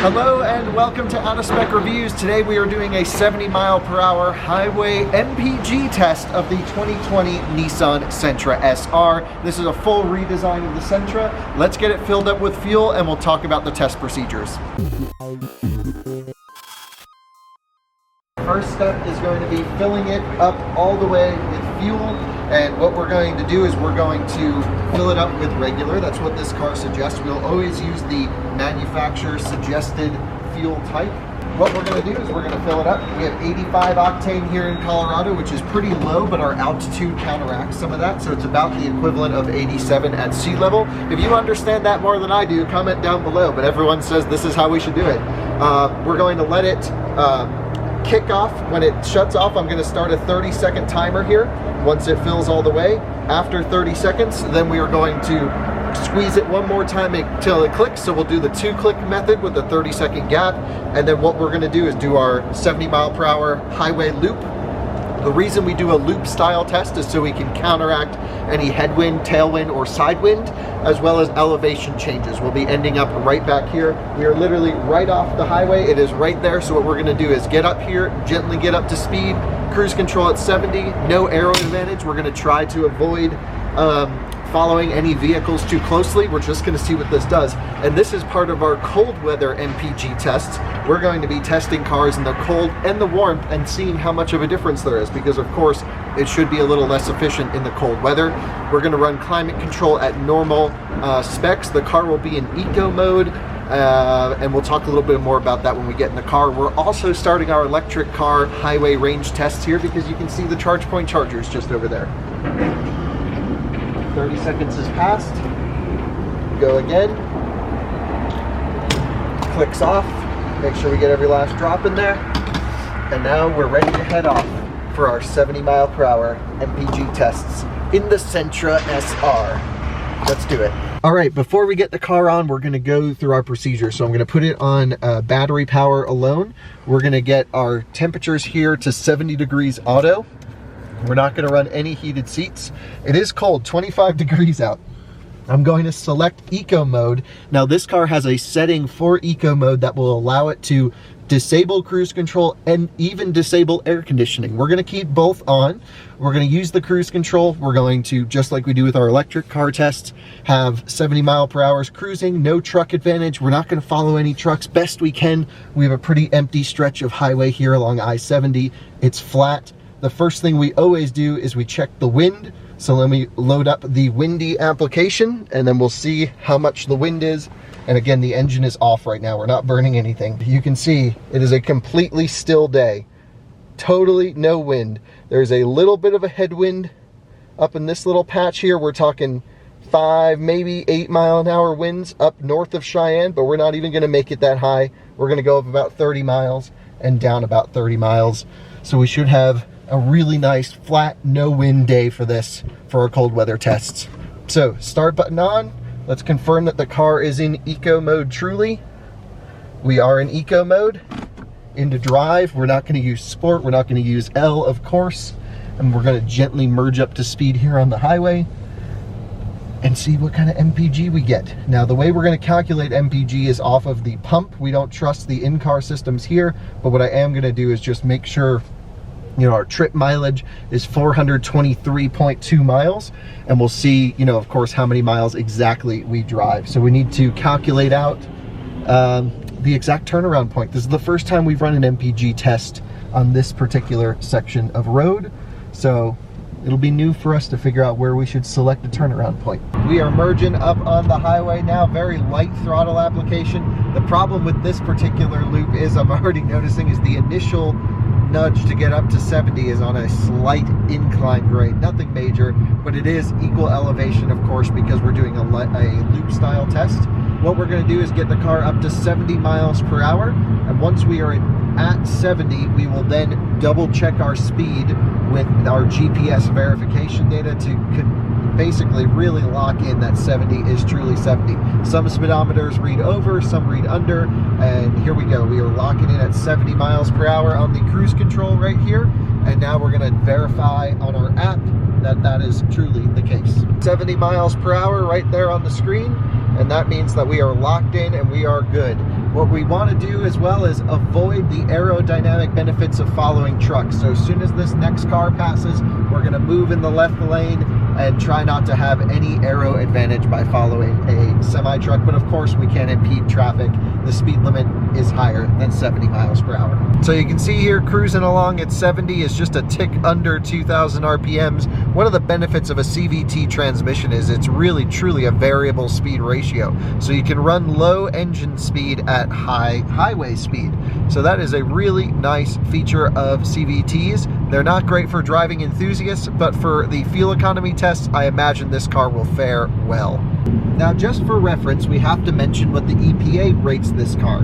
Hello and welcome to Out of Spec Reviews. Today we are doing a 70 mile per hour Highway MPG test of the 2020 Nissan Sentra SR. This is a full redesign of the Sentra. Let's get it filled up with fuel and we'll talk about the test procedures. First step is going to be filling it up all the way with fuel. And what we're going to do is we're going to fill it up with regular. That's what this car suggests. We'll always use the manufacturer suggested fuel type. What we're going to do is we're going to fill it up. We have 85 octane here in Colorado, which is pretty low, but our altitude counteracts some of that. So it's about the equivalent of 87 at sea level. If you understand that more than I do, comment down below. But everyone says this is how we should do it. We're going to let it kick off. When it shuts off, I'm going to start a 30-second timer here. Once it fills all the way, after 30 seconds, then we are going to squeeze it one more time until it clicks. So we'll do the 2-click method with the 30-second gap. And then what we're going to do is do our 70 mile per hour highway loop. The reason we do a loop style test is so we can counteract any headwind, tailwind, or side wind, as well as elevation changes. We'll be ending up right back here. We are literally right off the highway. It is right there. So what we're gonna do is get up here, gently get up to speed, cruise control at 70, no aero advantage. We're gonna try to avoid following any vehicles too closely. We're just going to see what this does. And this is part of our cold weather MPG tests. We're going to be testing cars in the cold and the warmth and seeing how much of a difference there is, because of course it should be a little less efficient in the cold weather. We're going to run climate control at normal specs. The car will be in eco mode, and we'll talk a little bit more about that when we get in the car. We're also starting our electric car highway range tests here, because you can see the charge point chargers just over there. 30 seconds has passed. Go again. Clicks off. Make sure we get every last drop in there. And now we're ready to head off for our 70 mile per hour MPG tests in the Sentra SR. Let's do it. All right, before we get the car on, we're gonna go through our procedure. So I'm gonna put it on battery power alone. We're gonna get our temperatures here to 70 degrees auto. We're not going to run any heated seats. It is cold, 25 degrees out. I'm going to select eco mode. Now this car has a setting for eco mode that will allow it to disable cruise control and even disable air conditioning. We're going to keep both on. We're going to use the cruise control. We're going to, just like we do with our electric car tests, have 70 mile per hour cruising, no truck advantage. We're not going to follow any trucks best we can. We have a pretty empty stretch of highway here along I-70. It's flat. The first thing we always do is we check the wind. So let me load up the windy application and then we'll see how much the wind is. And again, the engine is off right now. We're not burning anything. You can see it is a completely still day. Totally no wind. There's a little bit of a headwind up in this little patch here. We're talking 5, maybe 8 mile an hour winds up north of Cheyenne, but we're not even gonna make it that high. We're gonna go up about 30 miles and down about 30 miles. So we should have a really nice flat no wind day for this, for our cold weather tests. So start button on. Let's confirm that the car is in eco mode truly. We are in eco mode. Into drive. We're not going to use sport. We're not going to use L, of course. And we're going to gently merge up to speed here on the highway and see what kind of MPG we get. Now the way we're going to calculate MPG is off of the pump. We don't trust the in-car systems here, but what I am going to do is just make sure, you know, our trip mileage is 423.2 miles, and we'll see, you know, of course, how many miles exactly we drive. So we need to calculate out the exact turnaround point. This is the first time we've run an MPG test on this particular section of road, so it'll be new for us to figure out where we should select a turnaround point. We are merging up on the highway now, very light throttle application. The problem with this particular loop is, I'm already noticing, is the initial nudge to get up to 70 is on a slight incline grade, nothing major, but it is equal elevation, of course, because we're doing a loop style test. What we're going to do is get the car up to 70 miles per hour, and once we are at 70, we will then double check our speed with our GPS verification data to basically really lock in that 70 is truly 70. Some speedometers read over, some read under, and here we go. We are locking in at 70 miles per hour on the cruise control right here, and now we're going to verify on our app that that is truly the case. 70 miles per hour right there on the screen, and that means that we are locked in and we are good. What we want to do as well is avoid the aerodynamic benefits of following trucks. So as soon as this next car passes, we're going to move in the left lane and try not to have any aero advantage by following a semi-truck. But of course, we can't impede traffic. The speed limit is higher than 70 miles per hour. So you can see here, cruising along at 70 is just a tick under 2,000 RPMs. One of the benefits of a CVT transmission is it's really truly a variable speed ratio. So you can run low engine speed at high highway speed. So that is a really nice feature of CVTs. They're not great for driving enthusiasts, but for the fuel economy tests, I imagine this car will fare well. Now, just for reference, we have to mention what the EPA rates this car.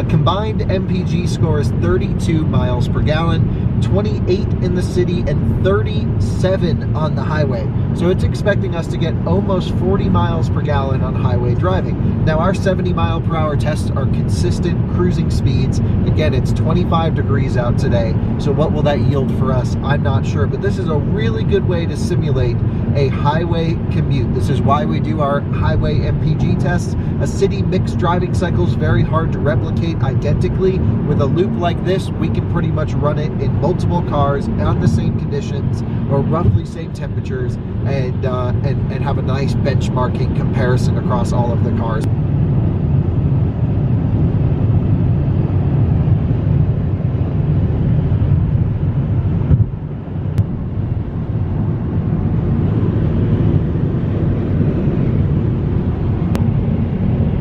Combined MPG score is 32 miles per gallon, 28 in the city, and 37 on the highway. So it's expecting us to get almost 40 miles per gallon on highway driving. Now, our 70 mile per hour tests are consistent cruising speeds. Again, it's 25 degrees out today. So what will that yield for us? I'm not sure, but this is a really good way to simulate a highway commute. This is why we do our Highway MPG tests. A city mixed driving cycle is very hard to replicate identically. With a loop like this, we can pretty much run it in multiple cars on the same conditions or roughly same temperatures and have a nice benchmarking comparison across all of the cars.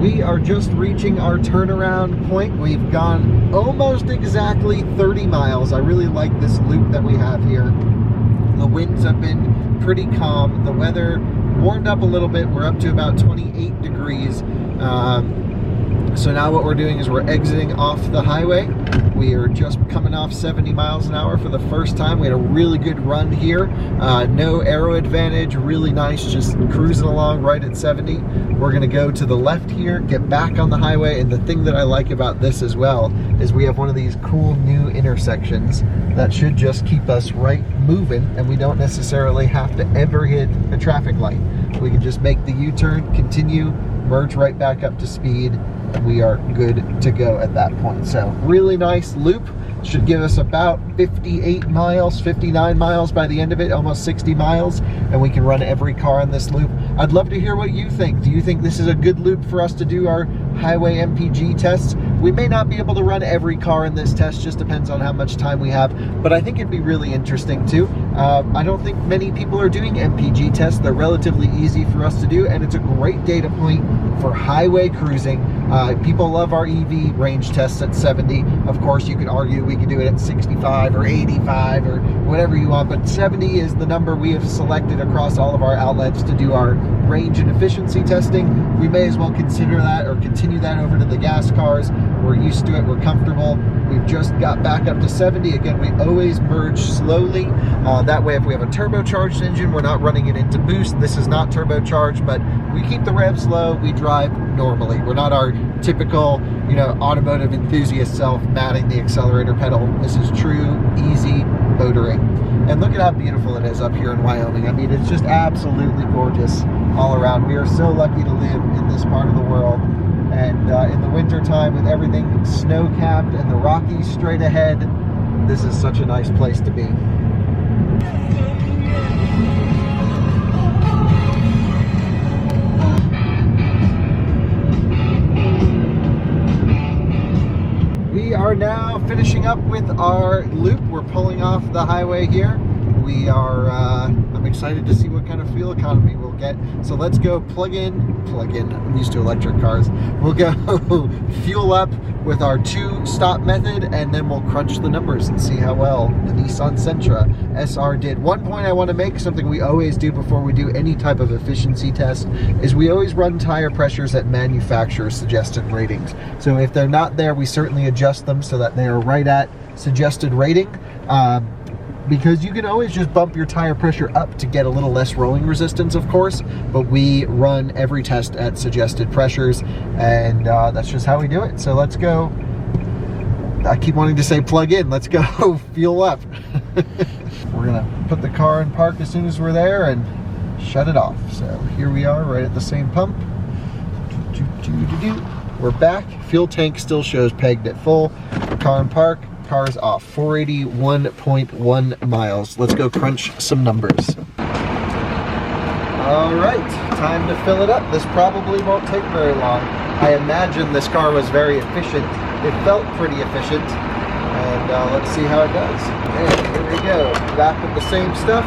We are just reaching our turnaround point. We've gone almost exactly 30 miles. I really like this loop that we have here. The winds have been pretty calm. The weather warmed up a little bit. We're up to about 28 degrees. So now what we're doing is we're exiting off the highway. We are just coming off 70 miles an hour for the first time. We had a really good run here. No aero advantage, really nice, just cruising along right at 70. We're gonna go to the left here, get back on the highway, and the thing that I like about this as well is we have one of these cool new intersections that should just keep us right moving, and we don't necessarily have to ever hit a traffic light. We can just make the U-turn, continue, merge right back up to speed, and we are good to go at that point. So really nice loop. Should give us about 58 miles, 59 miles by the end of it, almost 60 miles, and we can run every car on this loop. I'd love to hear what you think. Do you think this is a good loop for us to do our Highway MPG tests? We may not be able to run every car in this test, just depends on how much time we have, but I think it'd be really interesting too. I don't think many people are doing MPG tests. They're relatively easy for us to do, and it's a great data point for highway cruising. People love our EV range tests at 70. Of course, you could argue we could do it at 65 or 85 or whatever you want, but 70 is the number we have selected across all of our outlets to do our range and efficiency testing. We may as well consider that or continue that over to the gas cars. We're used to it, we're comfortable. We've just got back up to 70. Again, we always merge slowly. That way, if we have a turbocharged engine, we're not running it into boost. This is not turbocharged, but we keep the revs low, we drive normally. We're not our typical, automotive enthusiast self matting the accelerator pedal. This is true, easy motoring. And look at how beautiful it is up here in Wyoming. I mean, it's just absolutely gorgeous all around. We are so lucky to live in this part of the world. And in the winter time, with everything snow-capped and the Rockies straight ahead, this is such a nice place to be. We are now finishing up with our loop. We're pulling off the highway here. We are, I'm excited to see what kind of fuel economy we'll get. So let's go plug in, I'm used to electric cars. We'll go fuel up with our 2-stop method, and then we'll crunch the numbers and see how well the Nissan Sentra SR did. One point I want to make, something we always do before we do any type of efficiency test, is we always run tire pressures at manufacturer's suggested ratings. So if they're not there, we certainly adjust them so that they are right at suggested rating. Because you can always just bump your tire pressure up to get a little less rolling resistance, of course, but we run every test at suggested pressures, and that's just how we do it. So let's go. I keep wanting to say plug in. Let's go fuel up. We're gonna put the car in park as soon as we're there and shut it off. So here we are right at the same pump. We're back. Fuel tank still shows pegged at full. Car in park. Car is off. 481.1 miles. Let's go crunch some numbers. All right, time to fill it up. This probably won't take very long. I imagine this car was very efficient. It felt pretty efficient. And let's see how it does. And here we go. Back with the same stuff.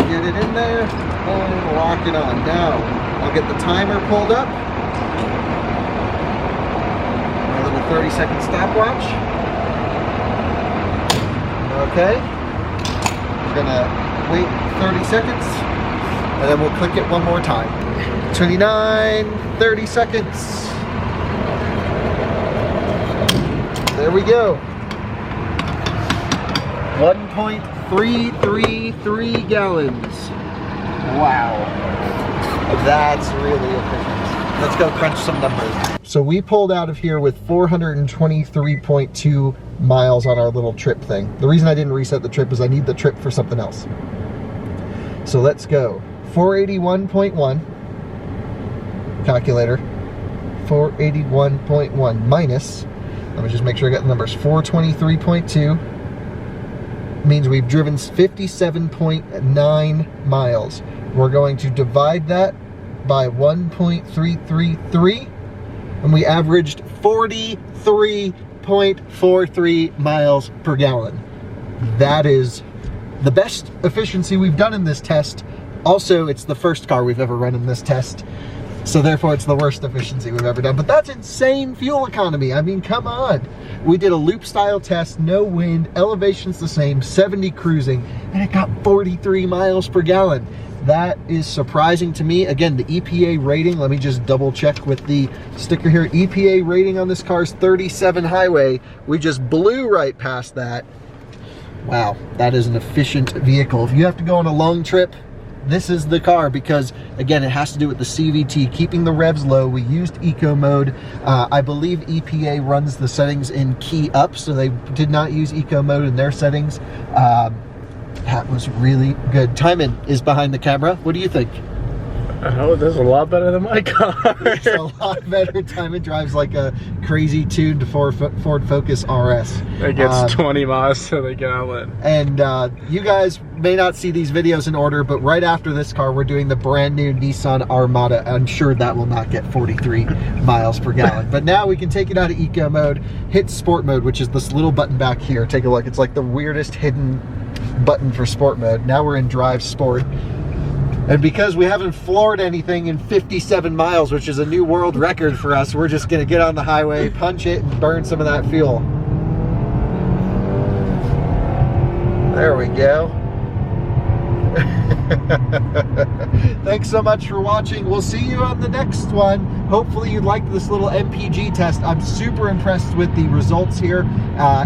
Get it in there and lock it on. Now, I'll get the timer pulled up. A little 30-second stopwatch. Okay. We're gonna wait 30 seconds. And then we'll click it one more time. 29, 30 seconds. There we go. 1.333 gallons. Wow. That's really efficient. Let's go crunch some numbers. So we pulled out of here with 423.2 miles on our little trip thing. The reason I didn't reset the trip is I need the trip for something else. So let's go. 481.1, calculator, 481.1 minus, let me just make sure I got the numbers, 423.2, means we've driven 57.9 miles. We're going to divide that by 1.333, and we averaged 43.43 miles per gallon. That is the best efficiency we've done in this test. Also, it's the first car we've ever run in this test, so therefore it's the worst efficiency we've ever done. But that's insane fuel economy. I mean, come on. We did a loop style test, no wind, elevation's the same, 70 cruising, and it got 43 miles per gallon. That is surprising to me. Again, the EPA rating, let me just double check with the sticker here. EPA rating on this car is 37 highway. We just blew right past that. Wow, that is an efficient vehicle. If you have to go on a long trip, this is the car, because again, it has to do with the CVT, keeping the revs low. We used eco mode. I believe EPA runs the settings in key up, so they did not use eco mode in their settings. That was really good. Timon is behind the camera. What do you think? Oh, this is a lot better than my car. It's a lot better. Timon drives like a crazy tuned Ford Focus RS. It gets 20 miles to the gallon. And you guys may not see these videos in order, but right after this car, we're doing the brand new Nissan Armada. I'm sure that will not get 43 miles per gallon. But now we can take it out of eco mode, hit sport mode, which is this little button back here. Take a look. It's like the weirdest hidden button for sport mode. Now we're in drive sport. And because we haven't floored anything in 57 miles, which is a new world record for us, we're just gonna get on the highway, punch it, and burn some of that fuel. There we go. Thanks so much for watching. We'll see you on the next one. Hopefully you liked this little MPG test. I'm super impressed with the results here.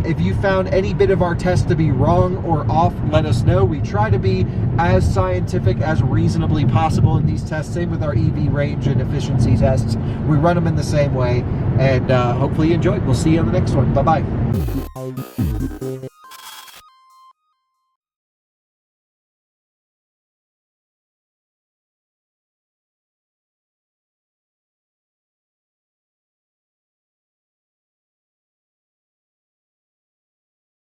If you found any bit of our test to be wrong or off, let us know. We try to be as scientific as reasonably possible in these tests. Same with our EV range and efficiency tests. We run them in the same way, and hopefully you enjoyed. We'll see you on the next one. Bye-bye.